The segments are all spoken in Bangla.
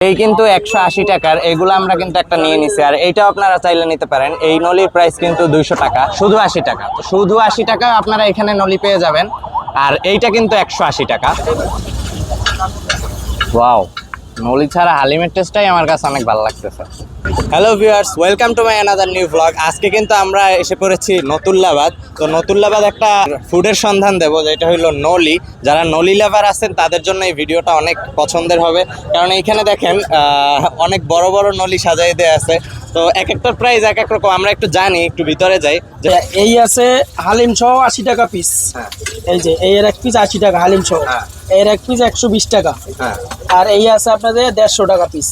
এই কিন্তু 180 টাকার, এগুলো আমরা কিন্তু একটা নিয়ে নিছি। আর এইটাও আপনারা চাইলে নিতে পারেন। এই নলির প্রাইস কিন্তু 200 টাকা, শুধু 80 টাকা। তো শুধু 80 টাকা আপনারা এখানে নলি পেয়ে যাবেন। আর এইটা কিন্তু 180 টাকা। ওয়াও, নলি ছাড়া হালিমের টেস্টটাই আমার কাছে অনেক ভালো লাগতেছে। Hello viewers, welcome to my another new blog. আজকে কিন্তু আমরা এসে পড়েছি নতুল্লাবাদ। তো নতুল্লাবাদ একটা ফুডের সন্ধান দেবো, যেটা হলো নলি। যারা নলি লাভার আছেন তাদের জন্য এই ভিডিওটা অনেক পছন্দের হবে, কারণ এইখানে দেখেন অনেক বড় বড় নলি সাজাই দেওয়া আছে। তো এক একটার প্রাইস এক এক রকম। আমরা একটু জানি, একটু ভিতরে যাই। এই আছে হালিম সহ 80 টাকা পিস। এই যে এর এক পিস 80 টাকা হালিম সহ। এর এক পিস 120 টাকা। আর এই আছে আপনাদের 150 টাকা পিস।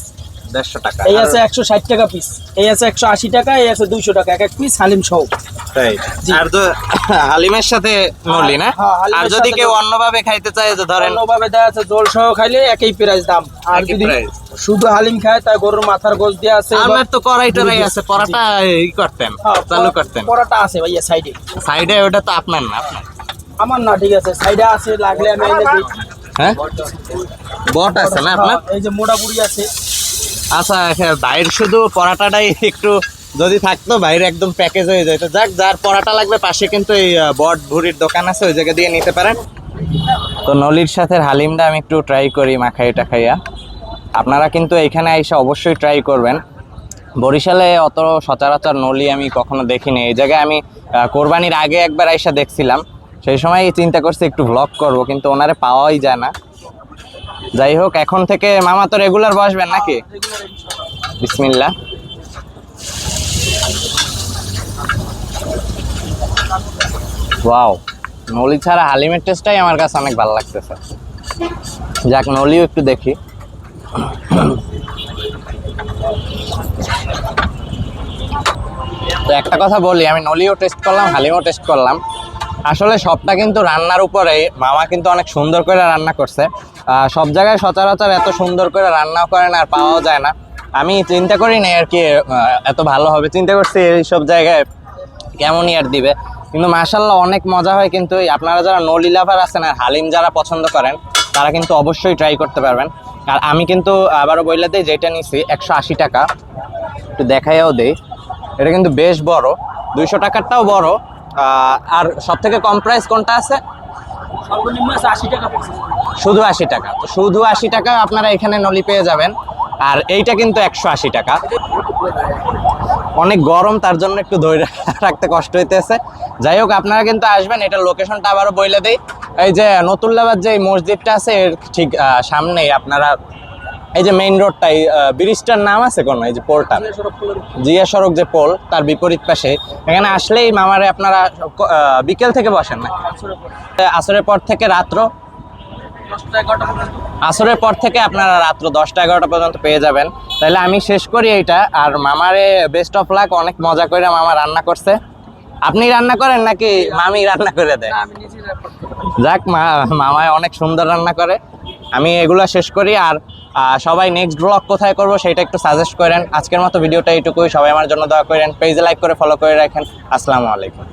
150 টাকা। এই আছে 160 টাকা পিস। এই আছে 180 টাকা। এই আছে 200 টাকা এক এক পিস হালিম সহ। তাই? আর তো হালিমের সাথে নলি না? আর যদি কেউ অন্যভাবে খাইতে চায়, যে ধরেন অন্যভাবে দেয়া আছে জল সহ খাইলে একই প্রাইস দাম। আর যদি শুধু হালিম খায় তাই গরুর মাথার গোশ দেয়া আছে। আমার তো কড়াইটাই আছে, পরাটা এই করতেন, চালু করতেন। পরাটা আছে ভাইয়া সাইডে। সাইডে ওটা তো আপনার না? আপনার? আমার না, ঠিক আছে সাইডে আছে, লাগলে আমি এনে দিই। হ্যাঁ, বট আছে না আপনার? এই যে মোড়া বুড়ি আছে। আচ্ছা, বাইরে শুধু পরাটাটাই একটু যদি থাকতো, বাইরে একদম প্যাকেজ হয়ে যেত। যাক, যার পরাটা লাগবে পাশে কিন্তু এই বট ভুড়ির দোকান আছে, ওই জায়গা দিয়ে নিতে পারেন। তো নলির সাথে হালিমটা আমি একটু ট্রাই করি মাখাইটা খাইয়া। আপনারা কিন্তু এখানে এসে অবশ্যই ট্রাই করবেন। বরিশালে অত সচরাচর নলি আমি কখনো দেখিনি। এই জায়গায় আমি কোরবানির আগে একবার এসে দেখছিলাম, সেই সময় চিন্তা করছি একটু ভ্লগ করব, কিন্তু ওনারে পাওয়াই যায় না। যাই হোক, এখন থেকে মামা তো রেগুলার বসবেন নাকি? বিসমিল্লাহ। ওয়াও, নলি ছাড়া হালিমের টেস্টটাই আমার কাছে অনেক ভালো লাগতেছে। যাক, নলিও একটু দেখি। তো একটা কথা বলি, আমি নলিও টেস্ট করলাম, হালিমও টেস্ট করলাম। আসলে সবটা কিন্তু রান্নার উপরে। মামা কিন্তু অনেক সুন্দর করে রান্না করছে। সব জায়গায় সচরাচর এত সুন্দর করে রান্নাও করে না, আর পাওয়াও যায় না। আমি চিন্তা করি না আর কি এত ভালো হবে, চিন্তা করছি এইসব জায়গায় কেমনই আর দিবে। কিন্তু মাশাআল্লাহ অনেক মজা হয়। কিন্তু আপনারা যারা নলি লাভার আছেন আর হালিম যারা পছন্দ করেন, তারা কিন্তু অবশ্যই ট্রাই করতে পারবেন। আর আমি কিন্তু আবারও বইলে দিই, যেটা নিছি 180 টাকা। একটু দেখাইও দেই, এটা কিন্তু বেশ বড়। 200 টাকারটাও বড়। আর সব থেকে কম প্রাইস কোনটা আছে? সর্বনিম্ন 80 টাকা পিস। শুধু 80 টাকা। তো শুধু 80 টাকা আপনারা এখানে নলি পেয়ে যাবেন। আর এইটা কিন্তু 180 টাকা। অনেক গরম, তার জন্য একটু ধরে রাখতে কষ্ট হইতেছে। যাই হোক, আপনারা কিন্তু আসবেন। এটার লোকেশনটা আবারও বলে দেই। এই যে নতুল্লাবাদ যে মসজিদটা আছে, এর ঠিক সামনেই আপনারা এই যে মেইন রোডটা, এই ব্রিজটার নাম আছে কোন, এই যে পোলটা, জিয়া সড়ক যে পোল, তার বিপরীত পাশে। এখানে আসলেই মামারে আপনারা বিকেল থেকে বসেন না? আসরের পর থেকে রাত্র 10টা-11টা। আসরের পর থেকে আপনারা রাত্র 10টা-11টা পর্যন্ত পেয়ে যাবেন। তাহলে আমি শেষ করি এইটা। আর মামারে বেস্ট অফ লাক, অনেক মজা করে মামা রান্না করছে। আপনি রান্না করেন নাকি মামি রান্না করে দেয়? যাক, মামায় অনেক সুন্দর রান্না করে। আমি এগুলা শেষ করি। আর সবাই নেক্সট ব্লগ কোথায় করব সেটা একটু সাজেস্ট করেন। আজকের মতো ভিডিওটা এইটুকুই। সবাই আমার জন্য দোয়া করেন, পেজে লাইক করে ফলো করে রাখেন। আসসালামু আলাইকুম।